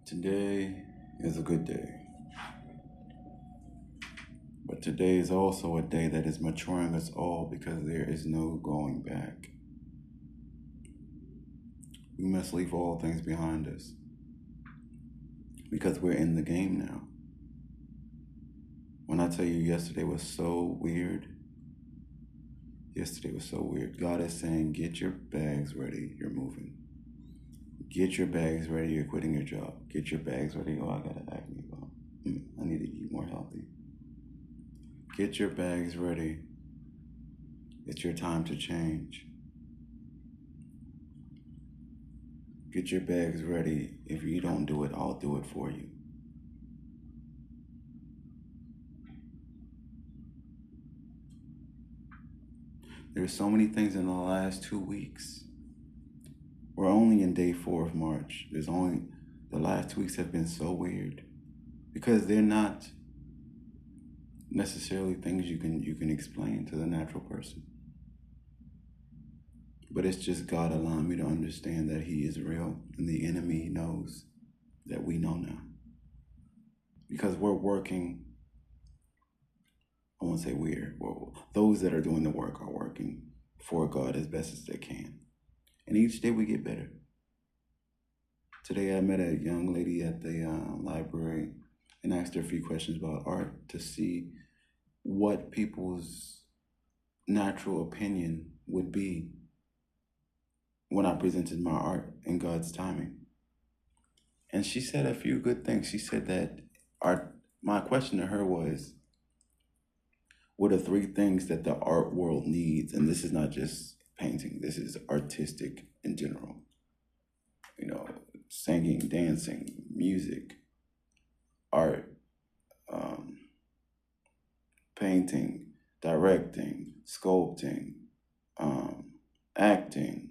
Today is a good day, but today is also a day that is maturing us all because there is no going back. We must leave all things behind us because we're in the game now. When I tell you yesterday was so weird, God is saying, get your bags ready, you're moving. Get your bags ready, you're quitting your job. Get your bags ready, oh, I gotta acne. I need to eat more healthy. Get your bags ready. It's your time to change. Get your bags ready. If you don't do it, I'll do it for you. There's so many things in the last 2 weeks. We're only in day 4 of March. The last 2 weeks have been so weird because they're not necessarily things you can explain to the natural person. But it's just God allowing me to understand that He is real and the enemy knows that we know now. Because we're working, I won't say those that are doing the work are working for God as best as they can. And each day we get better. Today I met a young lady at the library and asked her a few questions about art to see what people's natural opinion would be when I presented my art in God's timing. And she said a few good things. She said that my question to her was, what are 3 things that the art world needs? And this is not just painting, this is artistic in general. Singing, dancing, music, art, painting, directing, sculpting, acting,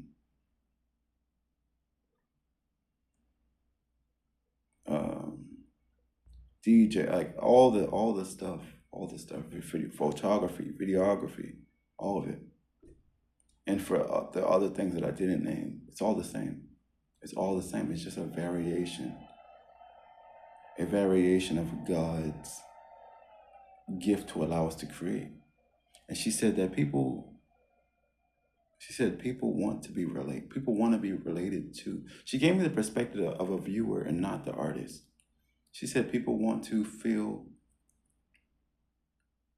DJ, like all the stuff, photography, videography, all of it. And for the other things that I didn't name, it's all the same. It's all the same. It's just a variation of God's gift to allow us to create. And she said that people want to be related. People want to be related to. She gave me the perspective of a viewer and not the artist. She said people want to feel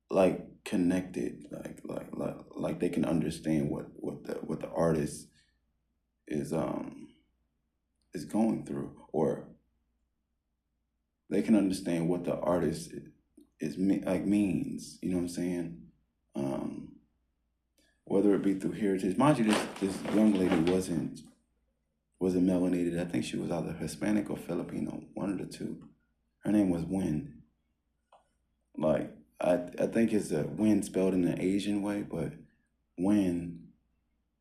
like connected, like they can understand what the artist is going through, or they can understand what the artist means. You know what I'm saying? Whether it be through heritage. Mind you, this young lady wasn't melanated. I think she was either Hispanic or Filipino, one of the two. Her name was Wen. Like, I think it's a Wen spelled in an Asian way, but Wen,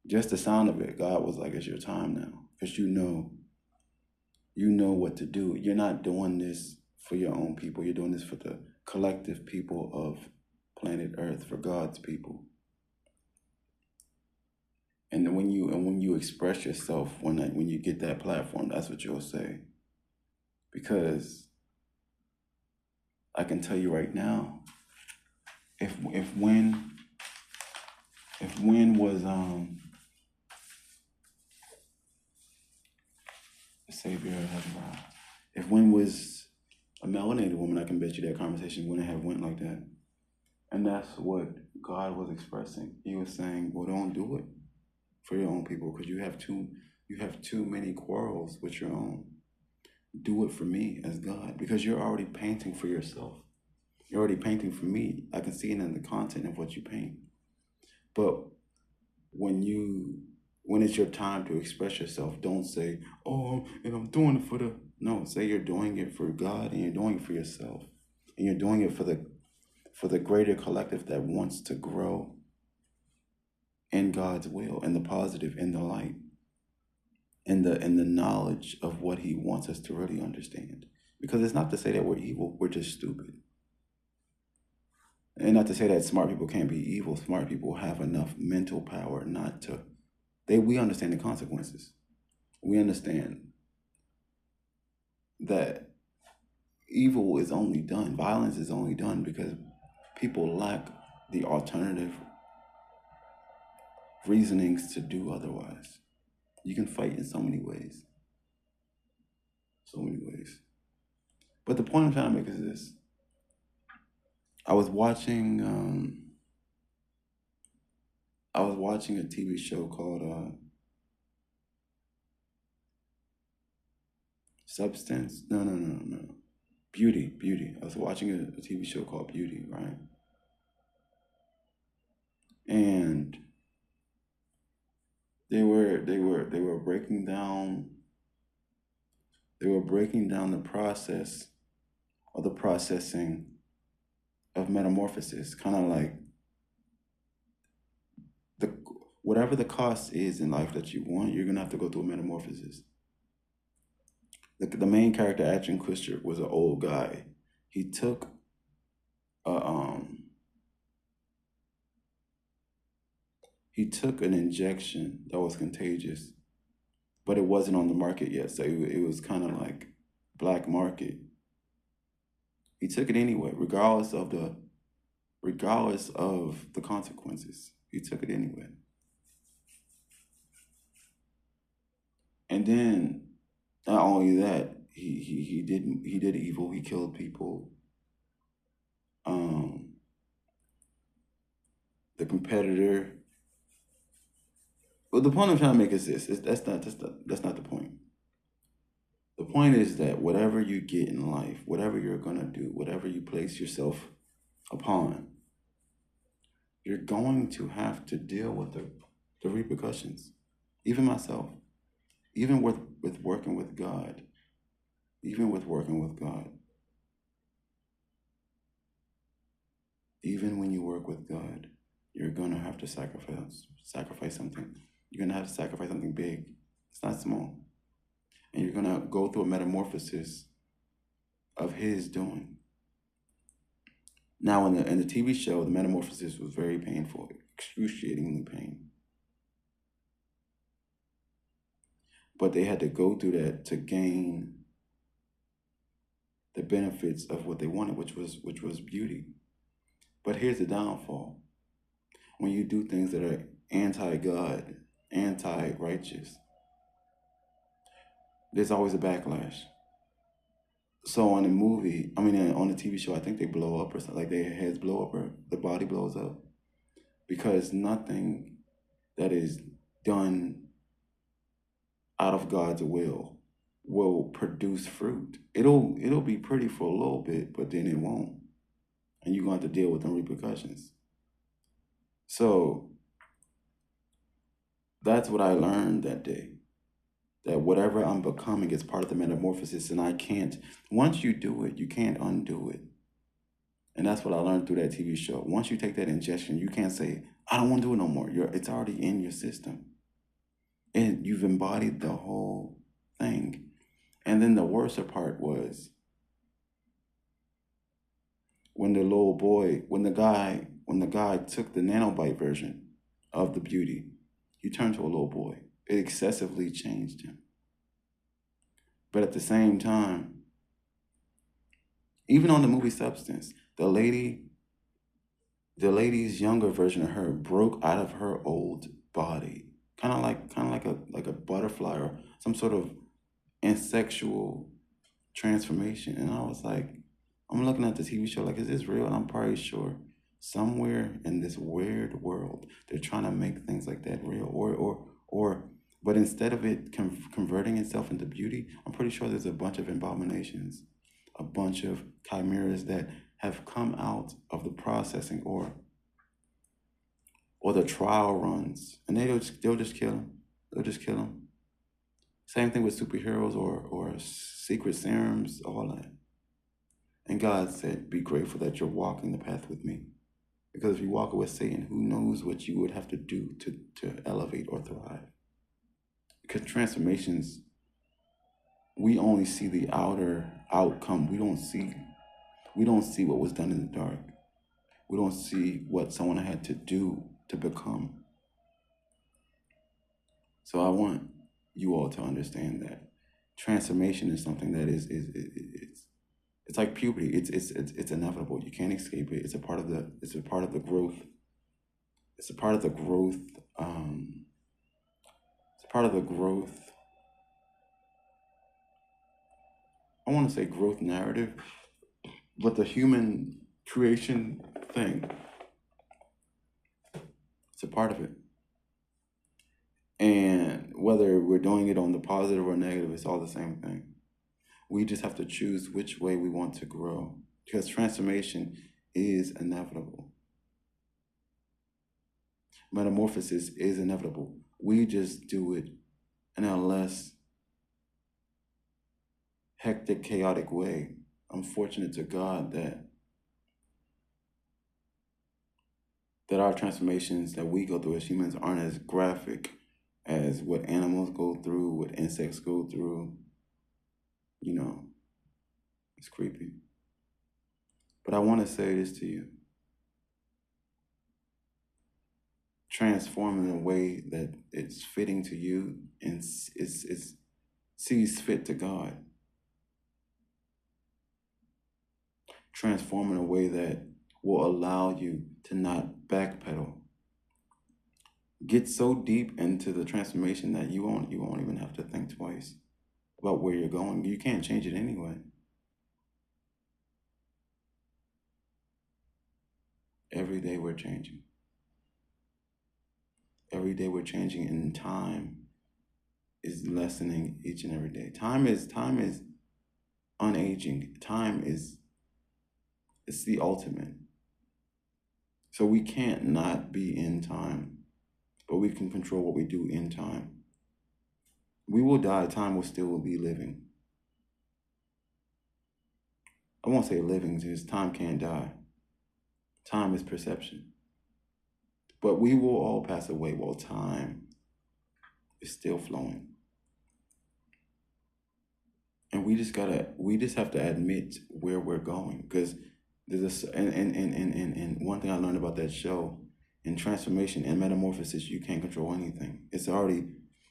just the sound of it, God was like, it's your time now. Because you know what to do. You're not doing this for your own people. You're doing this for the collective people of planet Earth, for God's people. And when you express yourself, when you get that platform, that's what you'll say. Because I can tell you right now, if Wen was Savior of heaven, if Wen was a melanated woman, I can bet you that conversation wouldn't have went like that. And that's what God was expressing. He was saying, well, don't do it for your own people because you have too many quarrels with your own. Do it for me as God, because you're already painting for yourself. You're already painting for me. I can see it in the content of what you paint. But when it's your time to express yourself, don't say, oh, and I'm doing it for the... No, say you're doing it for God and you're doing it for yourself. And you're doing it for the greater collective that wants to grow in God's will, in the positive, in the light, in the knowledge of what He wants us to really understand. Because it's not to say that we're evil, we're just stupid. And not to say that smart people can't be evil. Smart people have enough mental power not to... We understand the consequences. We understand that evil is only done, violence is only done because people lack the alternative reasonings to do otherwise. You can fight in so many ways. So many ways. But the point I'm trying to make is this. I was watching a TV show called Substance. No. Beauty. I was watching a TV show called Beauty, right? And they were breaking down the process or the processing of metamorphosis, kind of like the whatever the cost is in life that you want, you're gonna have to go through a metamorphosis. The main character, Ashton Kutcher, was an old guy. He took a an injection that was contagious, but it wasn't on the market yet, so it was kind of like black market. He took it anyway, regardless of the consequences. He took it anyway. And then not only that, he did evil. He killed people. The competitor. But the point I'm trying to make is this: that's not the point. The point is that whatever you get in life, whatever you're gonna do, whatever you place yourself upon, you're going to have to deal with the repercussions. Even myself, even with working with God, even when you work with God, you're gonna have to sacrifice something. You're gonna have to sacrifice something big. It's not small. And you're gonna go through a metamorphosis of His doing. Now, in the TV show, the metamorphosis was very painful, excruciatingly pain. But they had to go through that to gain the benefits of what they wanted, which was beauty. But here's the downfall: when you do things that are anti-God, anti-righteous, there's always a backlash. So on the on the TV show, I think they blow up or something, like their heads blow up or the body blows up, because nothing that is done out of God's will produce fruit. It'll be pretty for a little bit, but then it won't, and you're going to have to deal with the repercussions. So that's what I learned that day. That whatever I'm becoming is part of the metamorphosis, and I can't, once you do it, you can't undo it. And that's what I learned through that TV show. Once you take that injection, you can't say, I don't want to do it no more. It's already in your system. And you've embodied the whole thing. And then the worst part was when the guy took the nanobite version of the beauty, he turned to a little boy. It excessively changed him. But at the same time, even on the movie Substance, the lady's younger version of her broke out of her old body, kind of like a butterfly or some sort of asexual transformation. And I was like, I'm looking at the TV show like, is this real? And I'm probably sure somewhere in this weird world, they're trying to make things like that real, but instead of it converting itself into beauty, I'm pretty sure there's a bunch of abominations, a bunch of chimeras that have come out of the processing or the trial runs, and they'll just kill them. They'll just kill them. Same thing with superheroes or secret serums, all that. And God said, be grateful that you're walking the path with me. Because if you walk with Satan, who knows what you would have to do to elevate or thrive. Because transformations, we only see the outer outcome. We don't see what was done in the dark. We don't see what someone had to do to become. So I want you all to understand that transformation is something that it's like puberty. It's inevitable. You can't escape it. It's a part of the growth. It's a part of the growth. It's a part of the growth. I want to say growth narrative, but the human creation thing, it's a part of it. And whether we're doing it on the positive or negative, it's all the same thing. We just have to choose which way we want to grow, because transformation is inevitable. Metamorphosis is inevitable. We just do it in a less hectic, chaotic way. I'm fortunate to God that our transformations that we go through as humans aren't as graphic as what animals go through, what insects go through. You know, it's creepy. But I want to say this to you. Transform in a way that it's fitting to you and is sees fit to God. Transform in a way that will allow you to not backpedal. Get so deep into the transformation that you won't even have to think twice about where you're going. You can't change it anyway. Every day we're changing. Every day we're changing, and time is lessening each and every day. Time is unaging. Time is it's the ultimate. So we can't not be in time, but we can control what we do in time. We will die, time will still be living. I won't say living, because time can't die. Time is perception. But we will all pass away while time is still flowing. And we just have to admit where we're going. Because there's and one thing I learned about that show, in transformation and metamorphosis, you can't control anything. It's already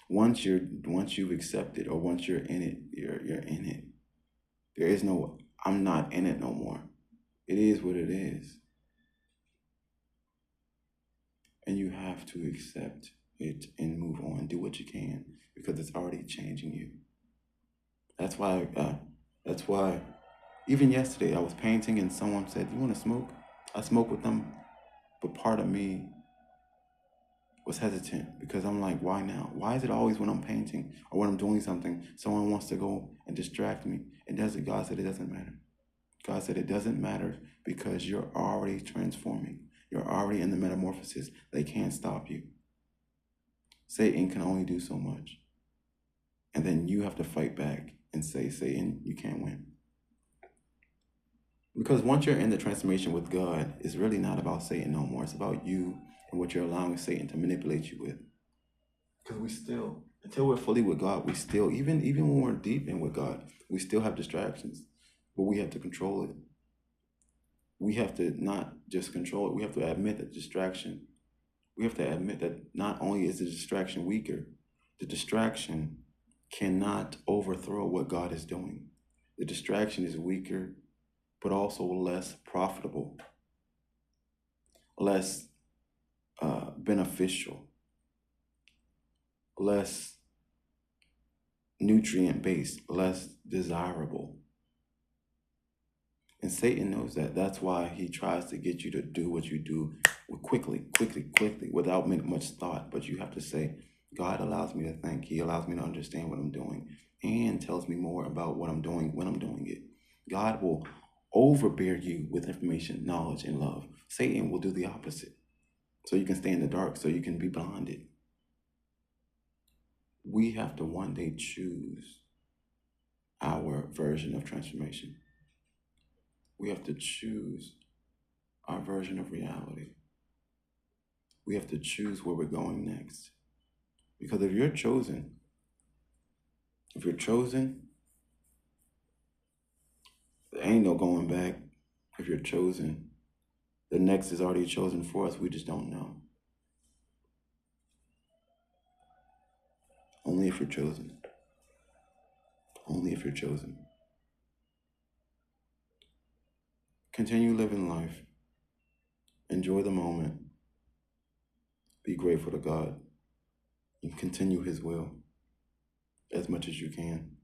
once you've accepted, or once you're in it, you're in it. There is no I'm not in it no more. It is what it is. And you have to accept it and move on. Do what you can, because it's already changing you. That's why even yesterday I was painting and someone said, "You want to smoke?" I smoked with them, but part of me was hesitant, because I'm like, why now? Why is it always when I'm painting or when I'm doing something, someone wants to go and distract me? God said it doesn't matter. God said it doesn't matter, because you're already transforming. You're already in the metamorphosis. They can't stop you. Satan can only do so much. And then you have to fight back and say, Satan, you can't win. Because once you're in the transformation with God, it's really not about Satan no more. It's about you and what you're allowing Satan to manipulate you with. Because we still, until we're fully with God, we still, even when we're deep in with God, we still have distractions. But we have to control it. We have to not just control it. We have to admit that distraction. We have to admit that not only is the distraction weaker, the distraction cannot overthrow what God is doing. The distraction is weaker, but also less profitable, less beneficial, less nutrient-based, less desirable. And Satan knows that. That's why he tries to get you to do what you do quickly, without much thought. But you have to say, God allows me to think. He allows me to understand what I'm doing, and tells me more about what I'm doing when I'm doing it. God will overbear you with information, knowledge, and love. Satan will do the opposite. So you can stay in the dark, so you can be blinded. We have to one day choose our version of transformation. We have to choose our version of reality. We have to choose where we're going next. Because if you're chosen, there ain't no going back. If you're chosen, the next is already chosen for us. We just don't know. Only if you're chosen. only if you're chosen. Continue living life. Enjoy the moment. Be grateful to God and continue His will as much as you can.